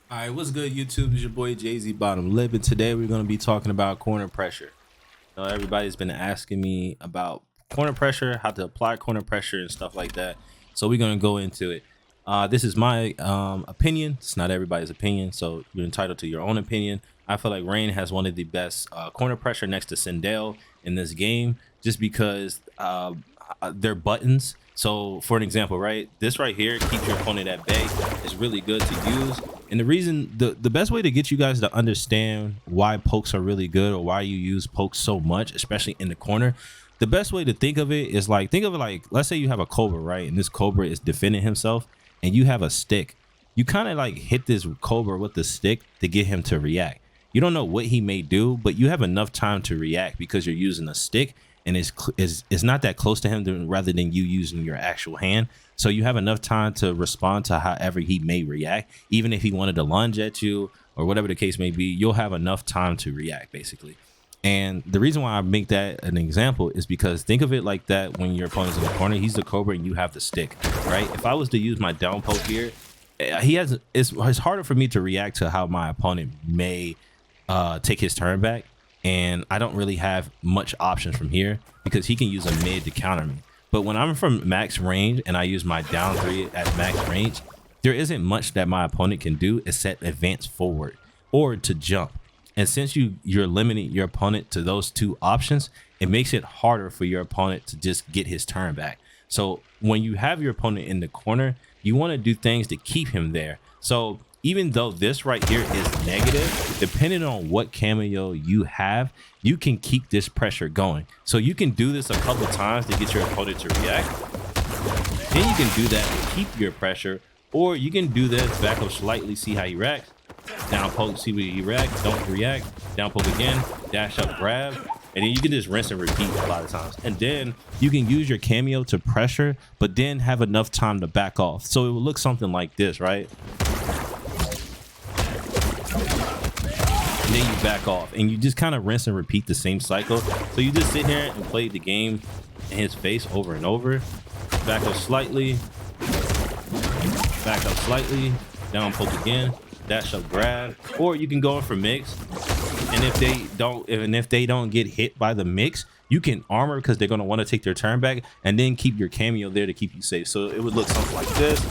All right, what's good, YouTube? It's your boy Jay-Z Bottom Lip, and today we're going to be talking about corner pressure. Everybody's been asking me about corner pressure, how to apply corner pressure, and stuff like that. So we're going to go into it. This is my opinion. It's not everybody's opinion, so you're entitled to your own opinion. I feel like Rain has one of the best corner pressure next to Sindel in this game, just because they're buttons. So for an example, right, this right here keeps your opponent at bay. It's really good to use. And the reason, the best way to get you guys to understand why pokes are really good, or why you use pokes so much, especially in the corner, the best way to think of it is like, think of it like, let's say you have a Cobra, right? And this Cobra is defending himself and you have a stick. You kind of like hit this Cobra with the stick to get him to react. You don't know what he may do, but you have enough time to react because you're using a stick, and it's not that close to him rather than you using your actual hand. So you have enough time to respond to however he may react. Even if he wanted to lunge at you or whatever the case may be, you'll have enough time to react, basically. And the reason why I make that an example is because think of it like that: when your opponent's in the corner, he's the Cobra and you have the stick, right? If I was to use my down poke here, it's harder for me to react to how my opponent may take his turn back, and I don't really have much options from here because he can use a mid to counter me. But when I'm from max range and I use my down three at max range, there isn't much that my opponent can do except advance forward or to jump. And since you're limiting your opponent to those two options, it makes it harder for your opponent to just get his turn back. So when you have your opponent in the corner, you want to do things to keep him there. So even though this right here is negative, depending on what cameo you have, you can keep this pressure going. So you can do this a couple times to get your opponent to react. Then you can do that to keep your pressure, or you can do this, back up slightly, see how he reacts. Down poke, see where he reacts, don't react. Down poke again, dash up, grab. And then you can just rinse and repeat a lot of times. And then you can use your cameo to pressure, but then have enough time to back off. So it will look something like this, right? And then you back off and you just kind of rinse and repeat the same cycle. So you just sit here and play the game in his face over and over. Back up slightly, down poke again, dash up, grab. Or you can go in for mix, and if they don't get hit by the mix, you can armor because they're going to want to take their turn back, and then keep your cameo there to keep you safe. So it would look something like this,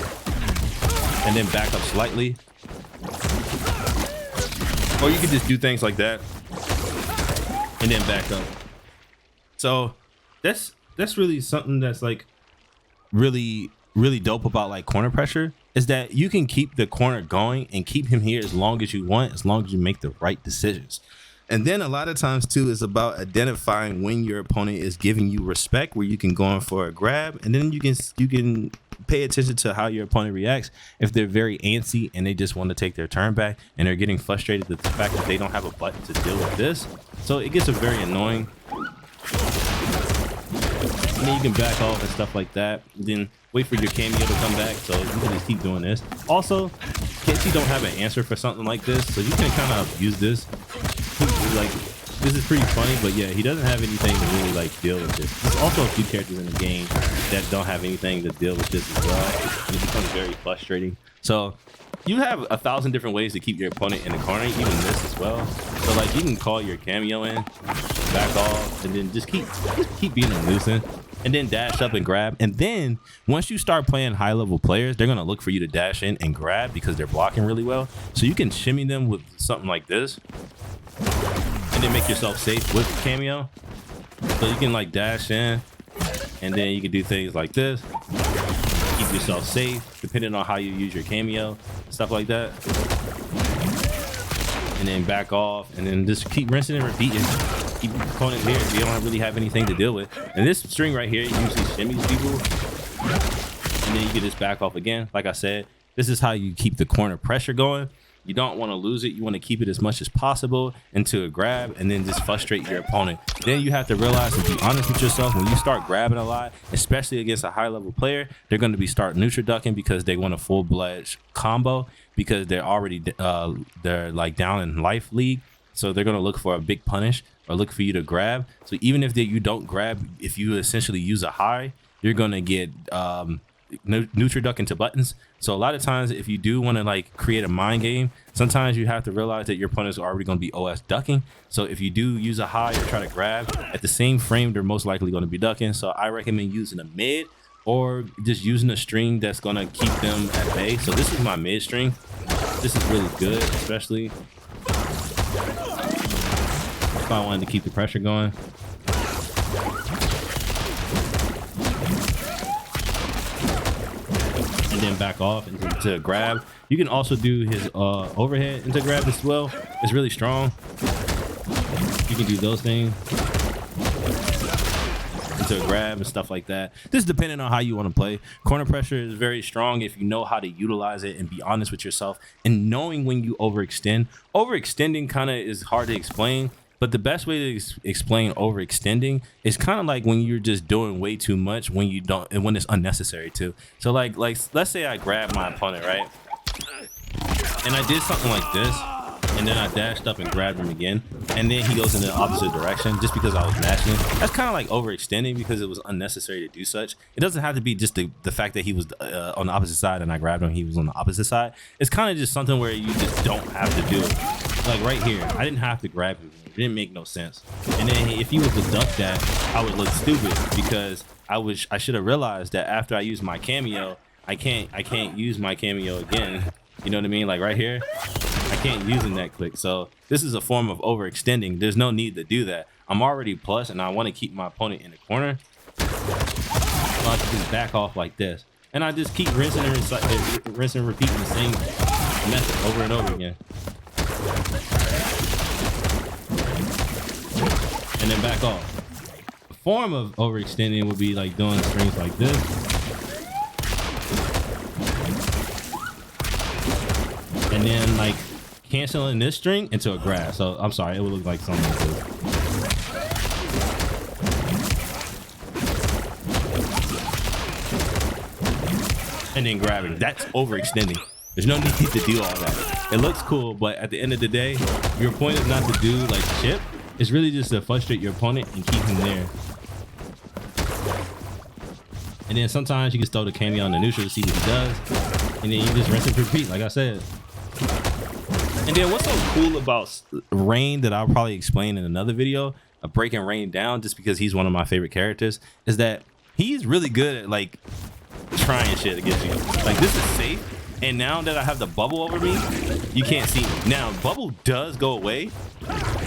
and then back up slightly. Or you can just do things like that and then back up. So that's really something that's like really dope about like corner pressure, is that you can keep the corner going and keep him here as long as you want, as long as you make the right decisions. And then a lot of times too is about identifying when your opponent is giving you respect, where you can go in for a grab, and then you can pay attention to how your opponent reacts. If they're very antsy and they just want to take their turn back and they're getting frustrated with the fact that they don't have a button to deal with this, so it gets a very annoying. And then you can back off and stuff like that, and then wait for your cameo to come back. So you can just keep doing this. Also, Kenshi don't have an answer for something like this, so you can kind of use this. Like, this is pretty funny, but yeah, he doesn't have anything to really like deal with this. There's also a few characters in the game that don't have anything to deal with this as well, and it becomes very frustrating. So you have 1,000 different ways to keep your opponent in the corner, even this as well. So like, you can call your cameo in, back off, and then just keep being a nuisance, and then dash up and grab. And then once you start playing high level players, they're gonna look for you to dash in and grab because they're blocking really well. So you can shimmy them with something like this, and then make yourself safe with the cameo. So you can like dash in, and then you can do things like this, keep yourself safe depending on how you use your cameo, stuff like that. And then back off, and then just keep rinsing and repeating. Keep your opponent here if you don't really have anything to deal with. And this string right here usually shimmies people, and then you can just back off again. Like I said, this is how you keep the corner pressure going. You don't want to lose it. You want to keep it as much as possible into a grab, and then just frustrate your opponent. Then you have to realize and be honest with yourself. When you start grabbing a lot, especially against a high level player, they're going to be start neutral ducking because they want a full-blood combo, because they're already they're like down in life league. So they're going to look for a big punish or look for you to grab. So even if you don't grab, if you essentially use a high, you're going to get neutral duck into buttons. So a lot of times if you do want to like create a mind game, sometimes you have to realize that your opponents are already going to be OS ducking. So if you do use a high or try to grab at the same frame, they're most likely going to be ducking. So I recommend using a mid or just using a string that's going to keep them at bay. So this is my mid string. This is really good, especially if I wanted to keep the pressure going. And then back off into grab. You can also do his overhead into grab as well. It's really strong. You can do those things into a grab and stuff like that. This is depending on how you want to play. Corner pressure is very strong if you know how to utilize it and be honest with yourself and knowing when you overextend. Overextending kind of is hard to explain, but the best way to explain overextending is kind of like when you're just doing way too much when you don't, and when it's unnecessary to. So like let's say I grab my opponent, right? And I did something like this, and then I dashed up and grabbed him again, and then he goes in the opposite direction just because I was mashing. That's kind of like overextending because it was unnecessary to do such. It doesn't have to be just the fact that he was on the opposite side and I grabbed him, he was on the opposite side. It's kind of just something where you just don't have to do it. Like right here, I didn't have to grab him. It didn't make no sense. And then if he was to duck that, I would look stupid because I should have realized that after I use my cameo, I can't use my cameo again. You know what I mean? Like right here, I can't use in that click. So this is a form of overextending. There's no need to do that. I'm already plus and I want to keep my opponent in the corner. So I can just back off like this. And I just keep rinsing and repeating the same method over and over again. And then back off. A form of overextending would be like doing strings like this. And then like canceling this string into a grab. So I'm sorry, it would look like something like this. And then grabbing. That's overextending. There's no need to do all that. It looks cool, but at the end of the day, your point is not to do like chip. It's really just to frustrate your opponent and keep him there. And then sometimes you can throw the cameo on the neutral to see what he does. And then you just rinse and repeat, like I said. And then what's so cool about Rain that I'll probably explain in another video, of breaking Rain down just because he's one of my favorite characters, is that he's really good at like trying shit against you. Like this is safe. And now that I have the bubble over me, you can't see me. Now bubble does go away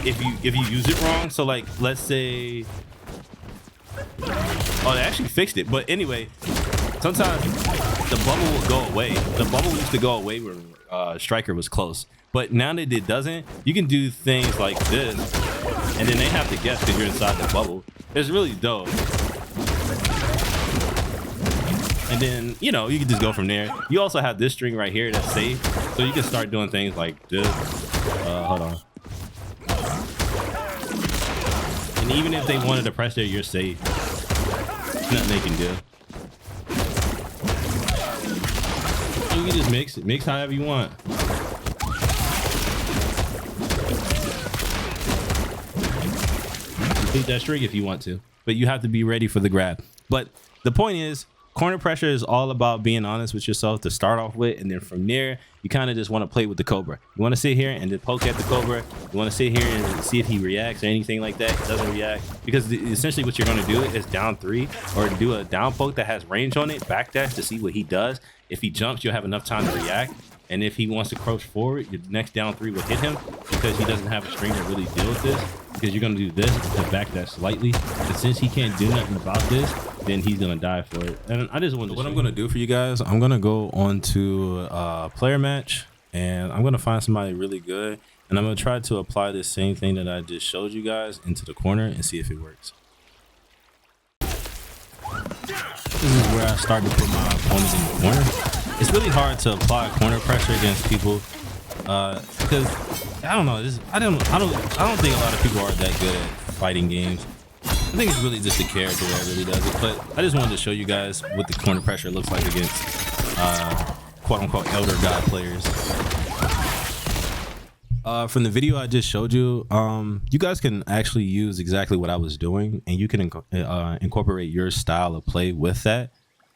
if you use it wrong. So like let's say, oh, they actually fixed it. But anyway, sometimes the bubble will go away. The bubble used to go away when Striker was close. But now that it doesn't, you can do things like this, and then they have to guess because you're inside the bubble. It's really dope. And then, you know, you can just go from there. You also have this string right here that's safe. So you can start doing things like this. Hold on. And even if they wanted to press there, you're safe. There's nothing they can do. You can just mix it. Mix however you want. Complete that string if you want to. But you have to be ready for the grab. But the point is, corner pressure is all about being honest with yourself to start off with, and then from there you kind of just want to play with the Cobra. You want to sit here and just poke at the Cobra. You want to sit here and see if he reacts or anything like that. He doesn't react, because essentially what you're going to do is down 3 or do a down poke that has range on it, backdash to see what he does. If he jumps, you'll have enough time to react. And if he wants to crouch forward, your next down 3 will hit him because he doesn't have a string to really deal with this. Because you're going to do this to backdash slightly. But since he can't do nothing about this, then he's going to die for it. And I just want to. What I'm going to do for you guys, I'm going to go on to a player match, and I'm going to find somebody really good. And I'm going to try to apply this same thing that I just showed you guys into the corner and see if it works. This is where I start to put my opponents in the corner. It's really hard to apply corner pressure against people because I don't know. I don't think a lot of people are that good at fighting games. I think it's really just the character that really does it. But I just wanted to show you guys what the corner pressure looks like against quote unquote elder god players. From the video I just showed you, you guys can actually use exactly what I was doing, and you can incorporate your style of play with that.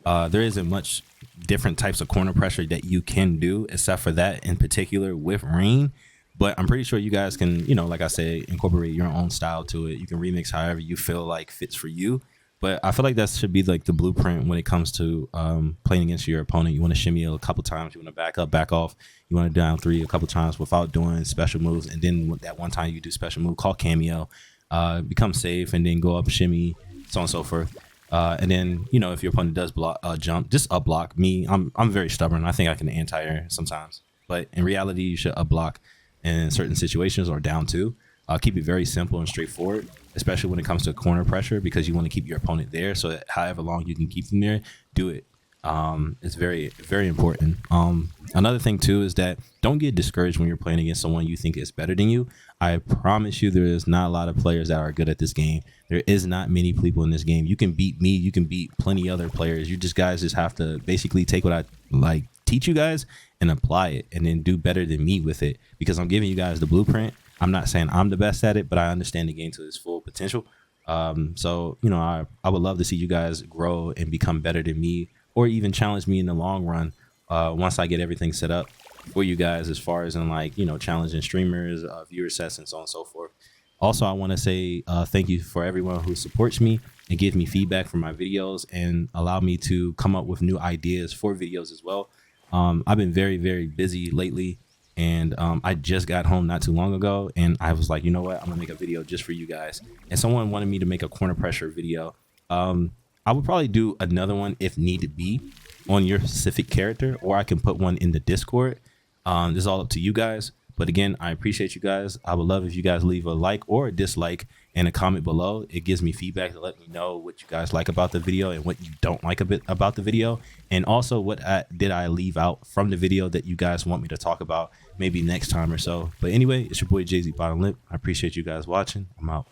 There isn't much different types of corner pressure that you can do except for that in particular with rain. But I'm pretty sure you guys can, like I said, incorporate your own style to it. You can remix however you feel like fits for you. But I feel like that should be like the blueprint when it comes to playing against your opponent. You want to shimmy a couple times. You want to back up, back off. You want to down three a couple times without doing special moves. And then with that one time you do special move called cameo, become safe, and then go up, shimmy, so on and so forth. And then if your opponent does block, jump, just up block. Me, I'm very stubborn. I think I can anti-air sometimes, but in reality, you should up block in certain situations or down two. Keep it very simple and straightforward, especially when it comes to corner pressure, because you want to keep your opponent there. So that however long you can keep them there, do it. It's very, very important. Another thing too is that don't get discouraged when you're playing against someone you think is better than you. I promise you, there is not a lot of players that are good at this game. There is not many people in this game. You can beat me. You can beat plenty other players. You guys just have to basically take what I like teach you guys and apply it, and then do better than me with it, because I'm giving you guys the blueprint. I'm not saying I'm the best at it, but I understand the game to its full potential. So I would love to see you guys grow and become better than me, or even challenge me in the long run once I get everything set up for you guys, as far as in like challenging streamers, viewer sets, and so on and so forth. Also, I want to say thank you for everyone who supports me and gives me feedback for my videos and allow me to come up with new ideas for videos as well. I've been very, very busy lately, and I just got home not too long ago, and I was like, you know what, I'm gonna make a video just for you guys. And someone wanted me to make a corner pressure video. I would probably do another one if need to be on your specific character, or I can put one in the Discord. This is all up to you guys. But again, I appreciate you guys. I would love if you guys leave a like or a dislike and a comment below. It gives me feedback to let me know what you guys like about the video and what you don't like a bit about the video. And also what did I leave out from the video that you guys want me to talk about maybe next time or so. But anyway, it's your boy Jay-Z Bottom Lip. I appreciate you guys watching. I'm out.